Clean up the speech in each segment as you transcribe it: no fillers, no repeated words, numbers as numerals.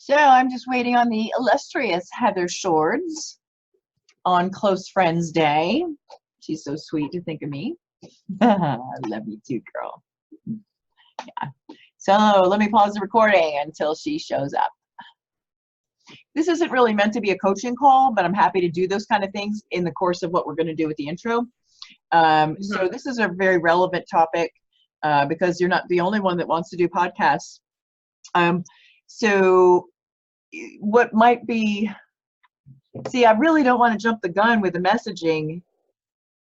So I'm just waiting on the illustrious Heather Shourds on Close Friends Day. She's so sweet to think of me. I love you too, girl. Yeah. So let me pause the recording until she shows up. This isn't really meant to be a coaching call, but I'm happy to do those kind of things in the course of what we're going to do with the intro. So this is a very relevant topic because you're not the only one that wants to do podcasts. So what might be, see, I really don't want to jump the gun with the messaging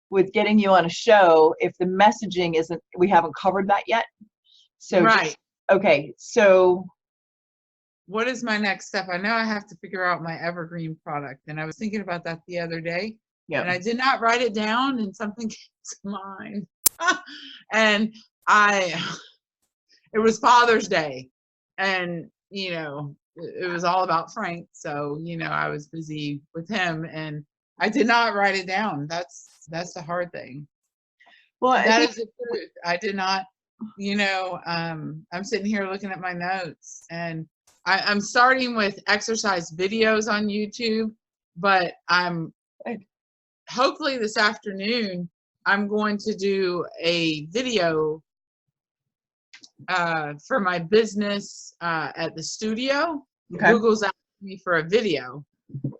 with getting you on a show if the messaging isn't, we haven't covered that yet. So right. Okay, so what is my next step? I know I have to figure out my evergreen product, and I was thinking about that the other day. Yeah. And I did not write it down, and something came to mind. And it was Father's Day, and it was all about Frank. So I was busy with him, and I did not write it down. That's the hard thing. Well, that is the truth. I did not. I'm sitting here looking at my notes, and I'm starting with exercise videos on YouTube, but hopefully this afternoon I'm going to do a video for my business at the studio. Okay. Google's asking me for a video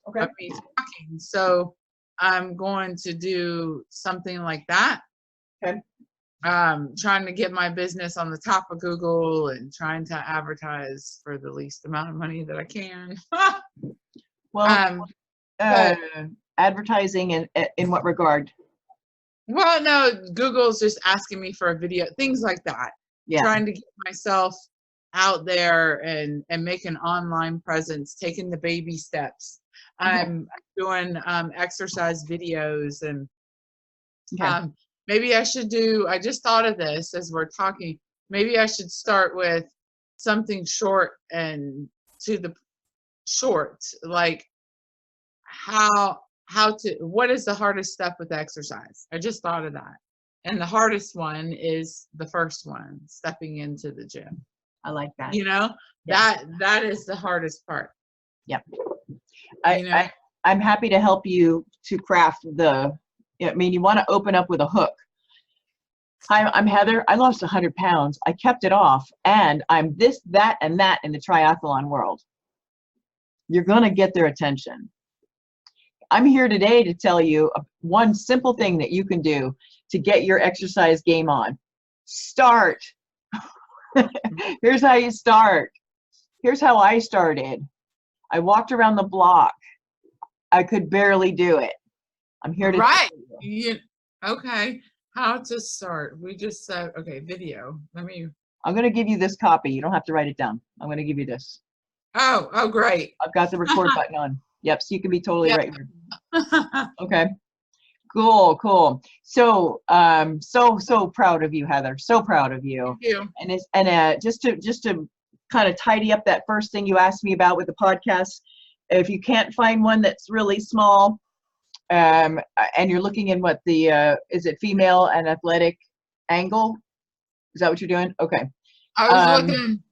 of me talking, so I'm going to do something like that. Okay. Trying to get my business on the top of Google and trying to advertise for the least amount of money that I can. Well, advertising in what regard? Well, no, Google's just asking me for a video, things like that. Yeah. Trying to get myself out there and make an online presence, taking the baby steps. I'm doing exercise videos, and maybe I should I just thought of this as we're talking, maybe I should start with something short and to the short, like what is the hardest step with exercise? I just thought of that. And the hardest one is the first one, stepping into the gym. I like that. That is the hardest part. Yep. I'm happy to help you to craft you want to open up with a hook. Hi, I'm Heather. I lost 100 pounds. I kept it off, and I'm this, that, and that in the triathlon world. You're going to get their attention. I'm here today to tell you one simple thing that you can do to get your exercise game on. Start. Here's how you start. Here's how I started. I walked around the block. I could barely do it. I'm here to tell you. Okay. How to start? We just said, okay, video. I'm going to give you this copy. You don't have to write it down. I'm going to give you this. Oh, great. I've got the record button on. Yep, so you can be totally right here. Okay. Cool. So, so proud of you, Heather. So proud of you. Thank you. And just to kind of tidy up that first thing you asked me about with the podcast, if you can't find one that's really small, and you're looking in what the is it female and athletic angle? Is that what you're doing? Okay. I was looking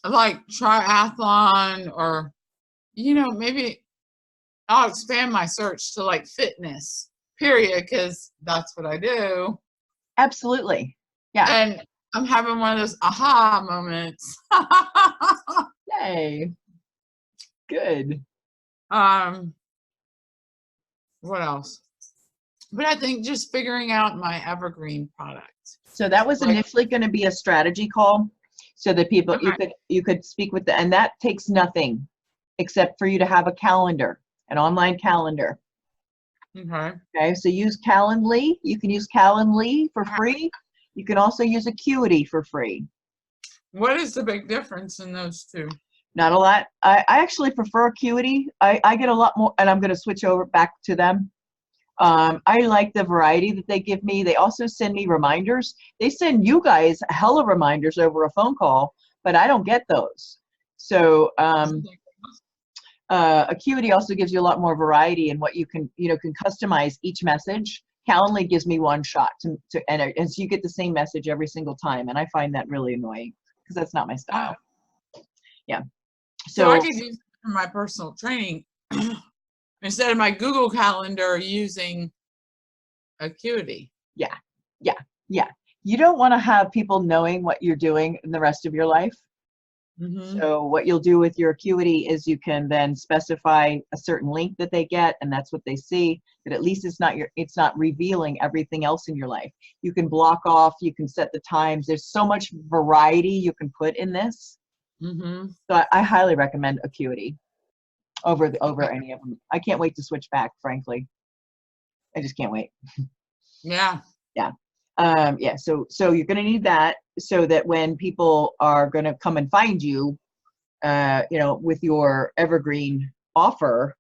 like triathlon, or maybe I'll expand my search to like fitness, period, because that's what I do. Absolutely. Yeah. And I'm having one of those aha moments. Yay. Good. What else? But I think just figuring out my evergreen product. So that was initially going to be a strategy call, so that people you could speak with and that takes nothing except for you to have a calendar, an online calendar. Okay. So use Calendly. You can use Calendly for free. You can also use Acuity for free. What is the big difference in those two? Not a lot. I actually prefer Acuity. I get a lot more, and I'm going to switch over back to them. I like the variety that they give me. They also send me reminders. They send you guys hella reminders over a phone call, but I don't get those. So Acuity also gives you a lot more variety in what you can customize each message. Calendly gives me one shot and so you get the same message every single time, and I find that really annoying because that's not my style. Yeah. So I So could use it for my personal training instead of my Google Calendar using Acuity. yeah, yeah, yeah. You don't want to have people knowing what you're doing in the rest of your life. Mm-hmm. So what you'll do with your Acuity is you can then specify a certain link that they get, and that's what they see. But at least it's not revealing everything else in your life. You can block off, you can set the times. There's so much variety you can put in this. Mm-hmm. So I highly recommend Acuity over any of them. I can't wait to switch back, frankly. I just can't wait. Yeah. Yeah. Yeah. So you're going to need that so that when people are going to come and find you, with your evergreen offer,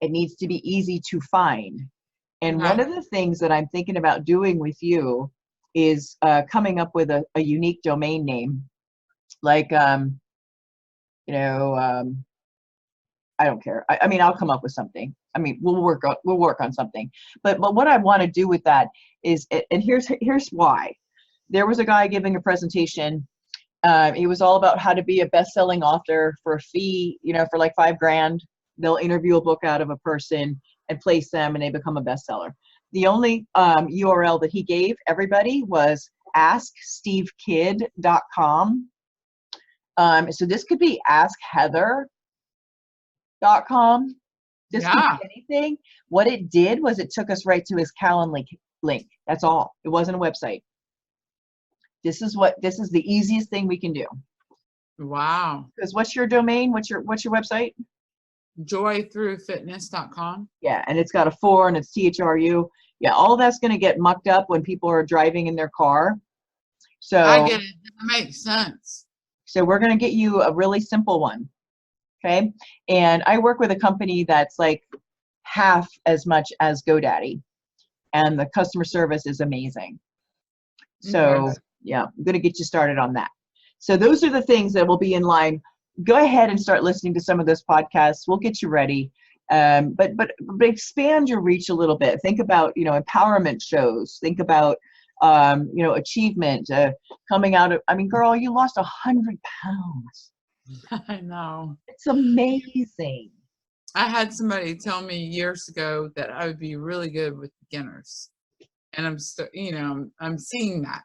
it needs to be easy to find. And Okay. one of the things that I'm thinking about doing with you is coming up with a unique domain name, like, I don't care. I mean, I'll come up with something. I mean, we'll work on something. But what I want to do with that is, and here's why. There was a guy giving a presentation. It was all about how to be a best-selling author for a fee, for like $5,000. They'll interview a book out of a person and place them, and they become a bestseller. The only URL that he gave everybody was askstevekid.com. So this could be askheather.com. This could Yeah. be anything. What it did was it took us right to his Calendly link. That's all. It wasn't a website. This is the easiest thing we can do. Wow. Because what's your domain? What's your website? Joythroughfitness.com. Yeah, and it's got a 4 and it's THRU. Yeah, all that's going to get mucked up when people are driving in their car. I So get it. That makes sense. So we're going to get you a really simple one. Okay. And I work with a company that's like half as much as GoDaddy, and the customer service is amazing. So Okay. yeah, I'm going to get you started on that. So those are the things that will be in line. Go ahead and start listening to some of those podcasts. We'll get you ready. But expand your reach a little bit. Think about, empowerment shows. Think about, achievement, coming out of, I mean, girl, you lost 100 pounds. I know. It's amazing. I had somebody tell me years ago that I would be really good with beginners. And I'm seeing that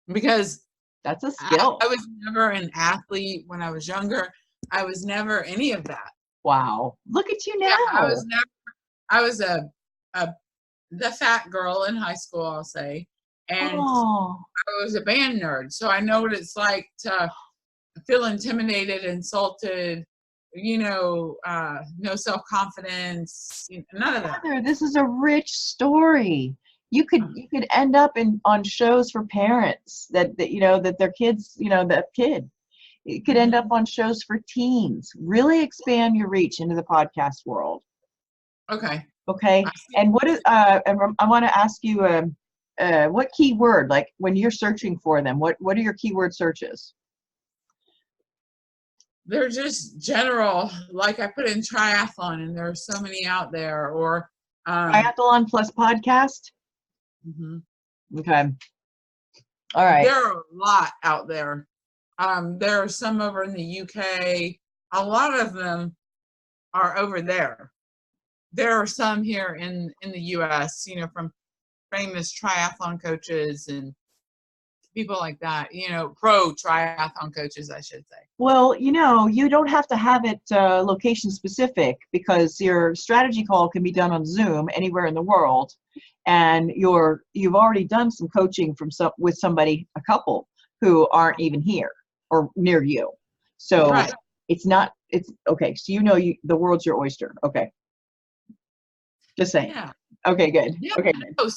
because That's a skill. I was never an athlete when I was younger. I was never any of that. Wow. Look at you now. Yeah, I was the fat girl in high school, I'll say. And Oh. I was a band nerd. So I know what it's like to feel intimidated, insulted, no self-confidence, none of that. Heather, this is a rich story. You could end up on shows for parents that their kids, that kid. You could end up on shows for teens. Really expand your reach into the podcast world. Okay. Okay. And what is I want to ask you what keyword, like when you're searching for them, what are your keyword searches? They're just general, like I put in triathlon and there are so many out there, or triathlon plus podcast. Okay. All right. There are a lot out there. There are some over in the UK. A lot of them are over there. There are some here in the US, from famous triathlon coaches and people like that, pro triathlon coaches, I should say. Well, you don't have to have it location specific, because your strategy call can be done on Zoom anywhere in the world. And you've already done some coaching with somebody, a couple who aren't even here or near you. So right. It's okay. So the world's your oyster. Okay. Just saying. Yeah. Okay, good. Yeah, okay. Good.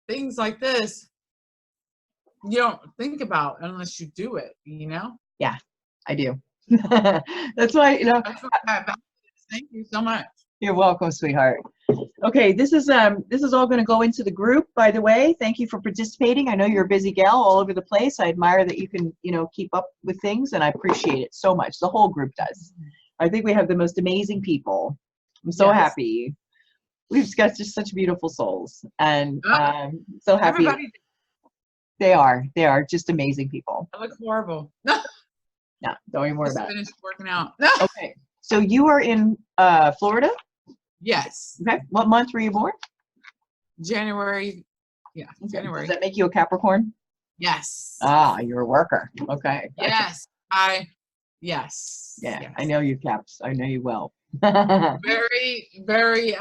Things like this, you don't think about unless you do it, Yeah, I do. That's why, Thank you so much. You're welcome, sweetheart. Okay, this is all going to go into the group, by the way. Thank you for participating. I know you're a busy gal all over the place. I admire that you can, keep up with things, and I appreciate it so much. The whole group does. I think we have the most amazing people. I'm so happy. We've got just such beautiful souls, and so happy. Everybody. They are just amazing people. I look horrible. No, don't even worry Just about it. finished working out. Okay. So you are in Florida? Yes. Okay. What month were you born? January. Yeah, Okay. January. Does that make you a Capricorn? Yes. Ah, you're a worker. Okay. Gotcha. Yes. Yes. Yeah, Yes. I know you, Caps. I know you well. Very, very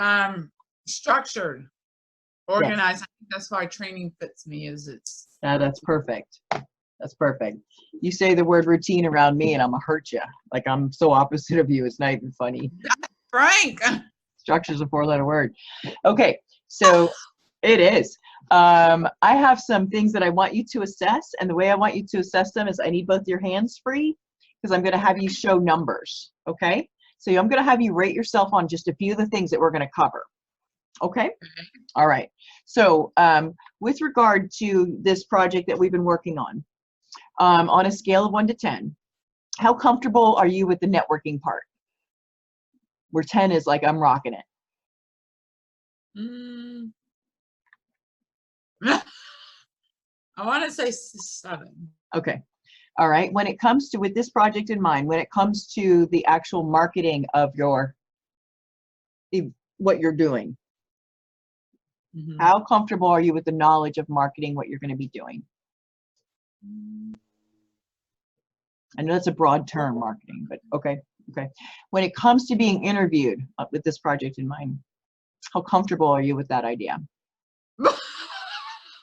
structured, organized. Yes. I think that's why training fits me. Is it's That's perfect. That's perfect. You say the word routine around me and I'm gonna hurt you. Like I'm so opposite of you. It's not even funny. Frank. Structure's a 4-letter word. Okay, so it is. I have some things that I want you to assess, and the way I want you to assess them is I need both your hands free because I'm going to have you show numbers. Okay, so I'm going to have you rate yourself on just a few of the things that we're going to cover. Okay. All right. So with regard to this project that we've been working on a scale of 1 to 10, how comfortable are you with the networking part? Where 10 is like, I'm rocking it. I want to say 7. Okay. All right. When it comes to, with this project in mind, when it comes to the actual marketing of what you're doing, how comfortable are you with the knowledge of marketing what you're going to be doing? I know that's a broad term, marketing, but okay. Okay. When it comes to being interviewed with this project in mind, how comfortable are you with that idea?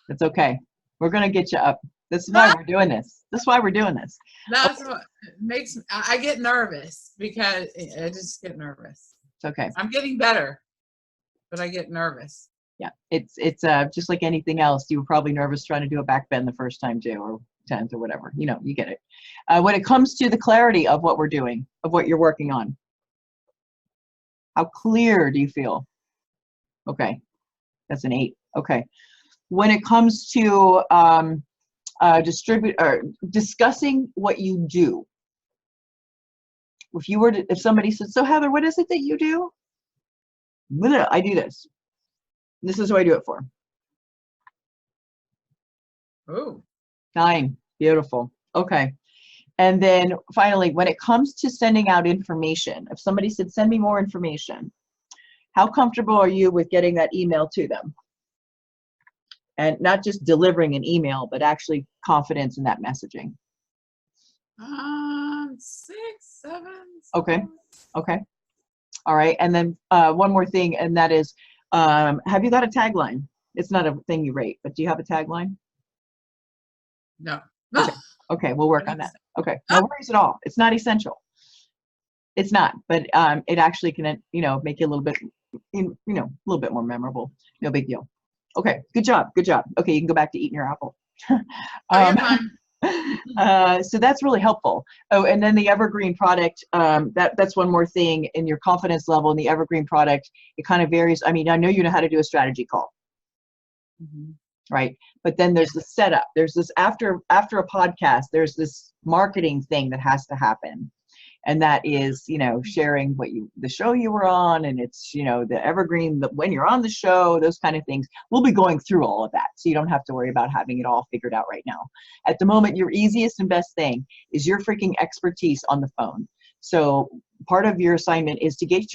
It's okay. We're going to get you up. This is why we're doing this. This is why we're doing this. That's what makes I get nervous because I just get nervous. It's okay. I'm getting better, but I get nervous. Yeah, it's just like anything else. You were probably nervous trying to do a back bend the first time too, or 10th or whatever. You know, you get it. When it comes to the clarity of what we're doing, of what you're working on, how clear do you feel? Okay, that's an 8. Okay. When it comes to discussing what you do, if somebody said, so Heather, what is it that you do? I do this. This is who I do it for. Oh. 9. Beautiful. Okay. And then finally, when it comes to sending out information, if somebody said, send me more information, how comfortable are you with getting that email to them? And not just delivering an email, but actually confidence in that messaging. 6, 7. Okay. Okay. All right. And then one more thing, and that is, have you got a tagline? It's not a thing you rate, but do you have a tagline? No. Okay. Okay, we'll work on that. Okay. No worries at all. It's not essential. It's not, but it actually can, make you a little bit, a little bit more memorable. No big deal. Okay. Good job. Good job. Okay. You can go back to eating your apple. So that's really helpful. Oh, and then the evergreen product, that's one more thing in your confidence level in the evergreen product. It kind of varies. I mean, I know you know how to do a strategy call, right? But then there's the setup. There's this after a podcast, there's this marketing thing that has to happen. And that is, sharing the show you were on, and it's, the evergreen, when you're on the show, those kind of things. We'll be going through all of that. So you don't have to worry about having it all figured out right now. At the moment, your easiest and best thing is your freaking expertise on the phone. So part of your assignment is to get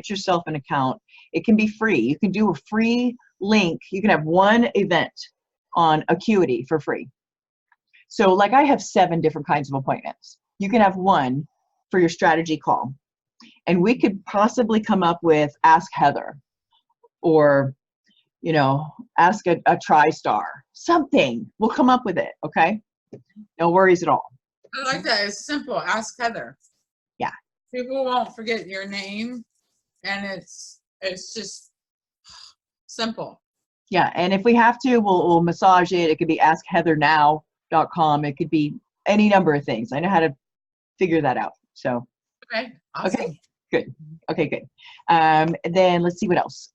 yourself an account. It can be free. You can do a free link. You can have one event on Acuity for free. So like I have 7 different kinds of appointments. You can have one for your strategy call. And we could possibly come up with Ask Heather or, ask a TriStar, something. We'll come up with it. Okay. No worries at all. I like that. It's simple. Ask Heather. Yeah. People won't forget your name, and it's just simple. Yeah. And if we have to, we'll massage it. It could be askheathernow.com. It could be any number of things. I know how to figure that out. So, okay. Awesome. Okay, good. Okay, good. Then let's see what else.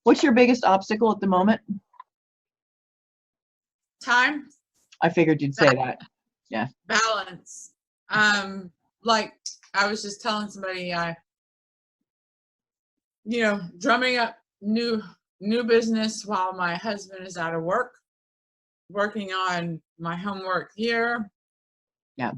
What's your biggest obstacle at the moment? Time. I figured you'd say that. Yeah. Balance. Like I was just telling somebody, drumming up new business while my husband is out of work. working on my homework here. Yeah.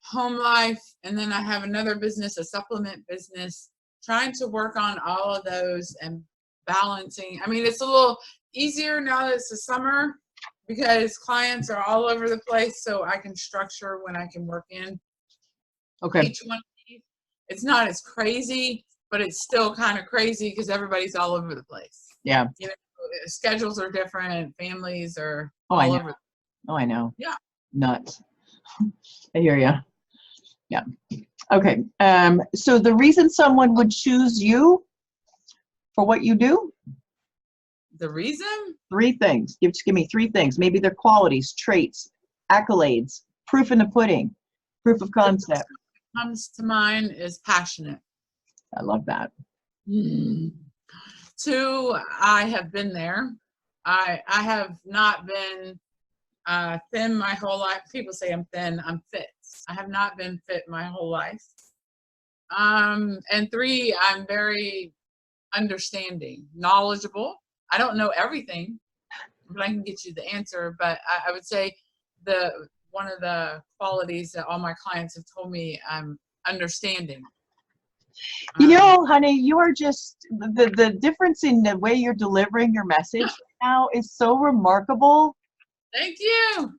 Home life, and then I have another business, a supplement business, trying to work on all of those and balancing. I mean, it's a little easier now that it's the summer because clients are all over the place, so I can structure when I can work in each one of these. It's not as crazy, but it's still kind of crazy because everybody's all over the place. Yeah. You know, schedules are different, families are all over. I know. Yeah. Nuts. I hear you. Yeah. Okay. So the reason someone would choose you for what you do? The reason? 3 things. Just give me 3 things. Maybe their qualities, traits, accolades, proof in the pudding, proof of concept. What comes to mind is passionate. I love that. 2, I have been there. I have not been thin my whole life. People say I'm thin. I'm fit. I have not been fit my whole life. And 3, I'm very understanding, knowledgeable. I don't know everything, but I can get you the answer. But I would say one of the qualities that all my clients have told me, I'm understanding. You know, honey, you are just, the difference in the way you're delivering your message right now is so remarkable. Thank you.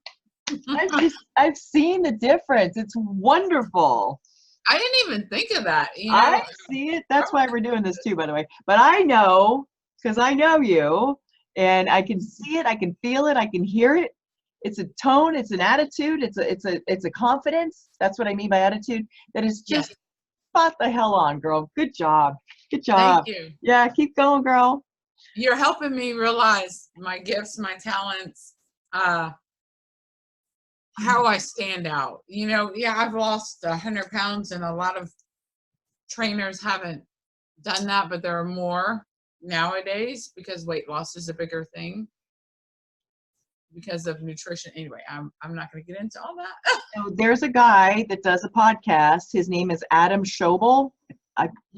I've seen the difference. It's wonderful. I didn't even think of that. You know? I see it. That's why we're doing this too, by the way. But I know, because I know you, and I can see it, I can feel it, I can hear it. It's a tone, it's an attitude, it's a confidence. That's what I mean by attitude. That is just spot the hell on, girl. Good job. Good job. Thank you. Yeah, keep going, girl. You're helping me realize my gifts, my talents, how I stand out. You know, yeah, I've lost 100 pounds and a lot of trainers haven't done that, but there are more nowadays because weight loss is a bigger thing because of nutrition. Anyway, I'm not going to get into all that. So there's a guy that does a podcast. His name is Adam Shourds.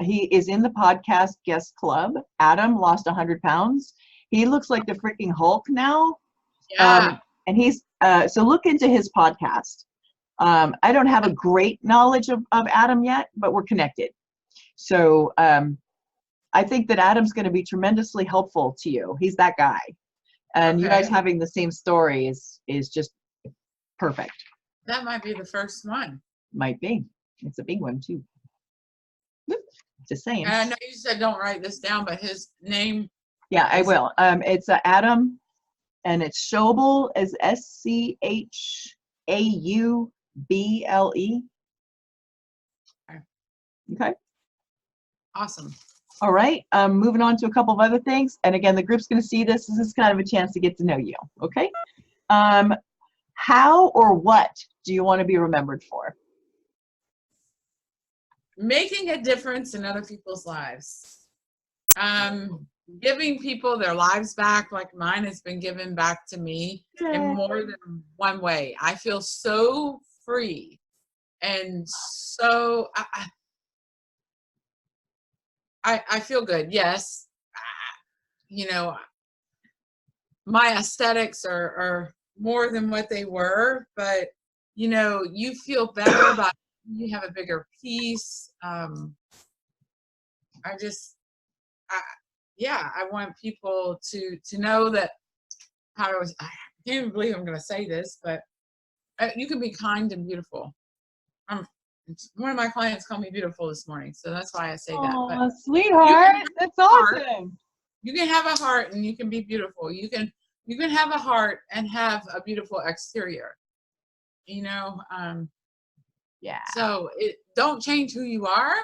He is in the podcast guest club. Adam lost 100 pounds. He looks like the freaking Hulk now. Yeah. And he's, so look into his podcast. I don't have a great knowledge of Adam yet, but we're connected. So I think that Adam's going to be tremendously helpful to you. He's that guy. And you guys having the same story is just perfect. That might be the first one. Might be. It's a big one too. Just saying. And I know you said don't write this down, but his name. Yeah, I will. It's Adam, and it's Schauble, as SCHAUBLE. Okay. Awesome. All right. Moving on to a couple of other things. And again, the group's going to see this. This is kind of a chance to get to know you. Okay. How or what do you want to be remembered for? Making a difference in other people's lives. Giving people their lives back like mine has been given back to me in more than one way. I feel so free and so I feel good. Yes. You know, my aesthetics are more than what they were, but you know, you feel better about it. You have a bigger peace. I want people to know that I can't even believe I'm going to say this, but you can be kind and beautiful. One of my clients called me beautiful this morning, so that's why I say that. Oh, sweetheart, that's awesome. You can have a heart and you can be beautiful. You can have a heart and have a beautiful exterior. You know, yeah. So don't change who you are.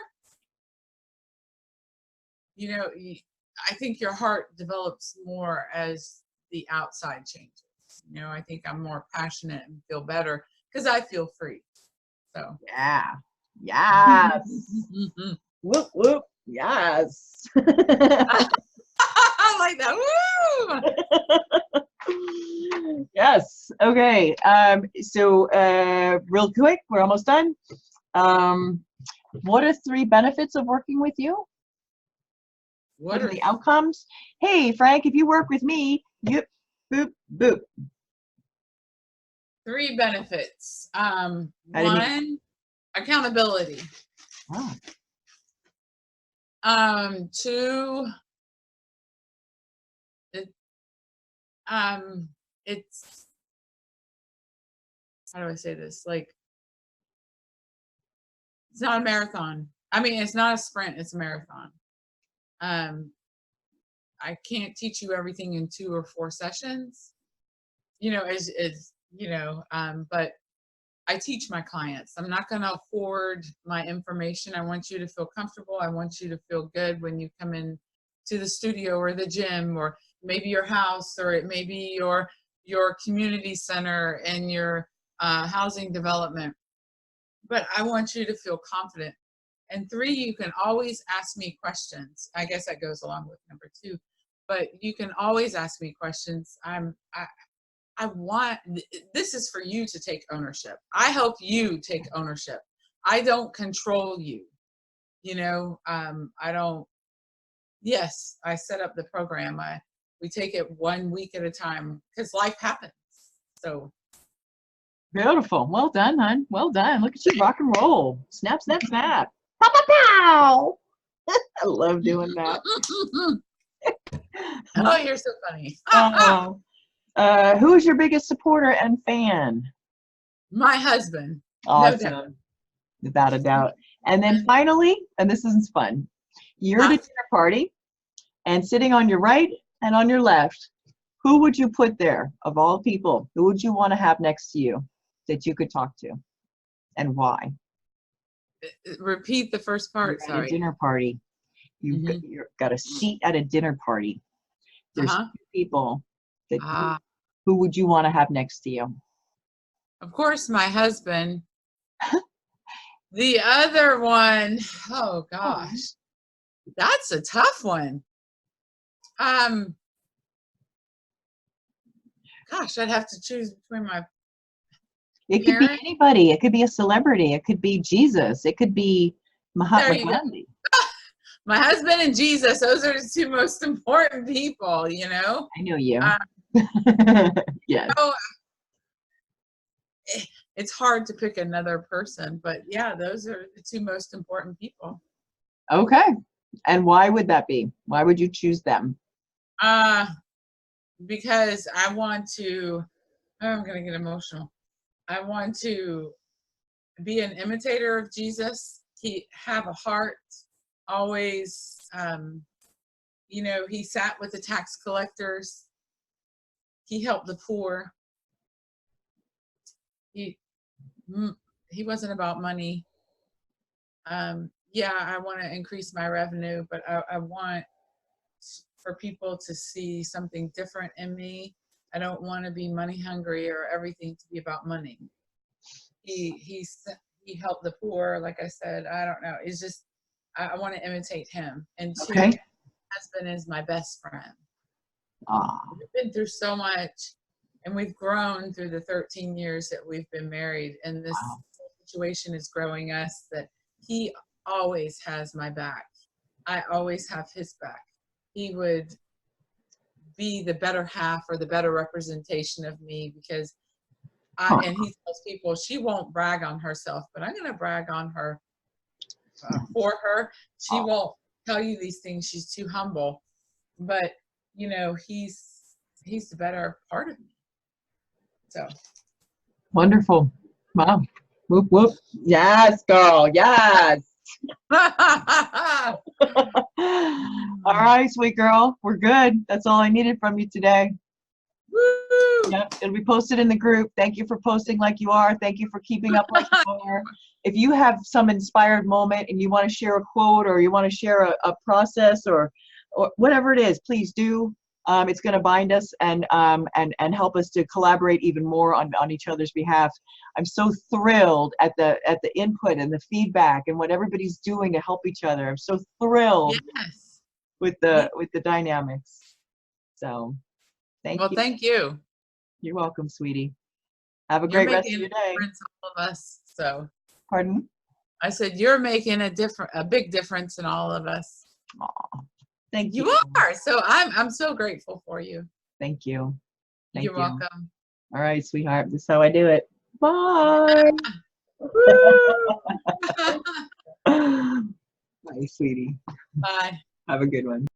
You know, I think your heart develops more as the outside changes. You know, I think I'm more passionate and feel better because I feel free. So yeah. Yes. Whoop whoop. Yes. I like that. Woo! Yes. Okay. So real quick, we're almost done. What are 3 benefits of working with you? What are the outcomes? Hey, Frank, if you work with me, you boop, boop. 3 benefits. 1, accountability. Wow. 2, it's, how do I say this? Like, it's not a marathon. I mean, it's not a sprint, it's a marathon. I can't teach you everything in 2 or 4 sessions, you know, but I teach my clients. I'm not going to hoard my information. I want you to feel comfortable. I want you to feel good when you come in to the studio or the gym, or maybe your house, or it may be your community center and your housing development. But I want you to feel confident. And 3, you can always ask me questions. I guess that goes along with number 2, but you can always ask me questions. I want, this is for you to take ownership. I help you take ownership. I don't control you. You know, I don't, yes, I set up the program. We take it 1 week at a time because life happens. So. Beautiful. Well done, hon. Well done. Look at you rock and roll. Snap, snap, snap. Pow, pow, pow. I love doing that. Oh, you're so funny. Who is your biggest supporter and fan? My husband. Awesome. No doubt. Without a doubt. And then finally, and this is fun, you're at a dinner party, and sitting on your right and on your left, who would you put there of all people? Who would you want to have next to you that you could talk to, and why? Repeat the first part. You're at a dinner party. You've got a seat at a dinner party. There's 2 people that who would you want to have next to you? Of course, my husband. The other one, oh gosh, that's a tough one. Gosh, I'd have to choose between my It could be anybody. It could be a celebrity. It could be Jesus. It could be Mahatma Gandhi. My husband and Jesus, those are the 2 most important people, you know? I know you. Yes. So, it's hard to pick another person, but yeah, those are the 2 most important people. Okay. And why would that be? Why would you choose them? Because I want to, I'm going to get emotional. I want to be an imitator of Jesus. He have a heart, always, you know, he sat with the tax collectors. He helped the poor. He wasn't about money. Yeah, I want to increase my revenue, but I want for people to see something different in me. I don't want to be money hungry or everything to be about money. He helped the poor, like I said. I don't know. It's just I want to imitate him. And 2, my husband is my best friend. We've been through so much, and we've grown through the 13 years that we've been married. And this situation is growing us. That he always has my back. I always have his back. He would be the better half or the better representation of me because and he tells people she won't brag on herself, but I'm going to brag on her for her. She won't tell you these things. She's too humble, but you know, he's the better part of me. So wonderful. Wow. Whoop, whoop. Yes, girl. Yes. All right, sweet girl. We're good. That's all I needed from you today. Woo! Yep, it'll be posted in the group. Thank you for posting like you are. Thank you for keeping up like you are. If you have some inspired moment and you want to share a quote, or you want to share a process, or whatever it is, please do. It's going to bind us and help us to collaborate even more on each other's behalf. I'm so thrilled at the input and the feedback and what everybody's doing to help each other. I'm so thrilled with the dynamics. So thank you. Well, thank you. You're welcome, sweetie. Have a great rest of your day. All of us. So. Pardon? I said you're making a big difference in all of us. Aw. Thank you. You are. So I'm so grateful for you. Thank you. Thank You're you. welcome. All right, sweetheart. This is how I do it. Bye. Bye, sweetie. Bye. Have a good one.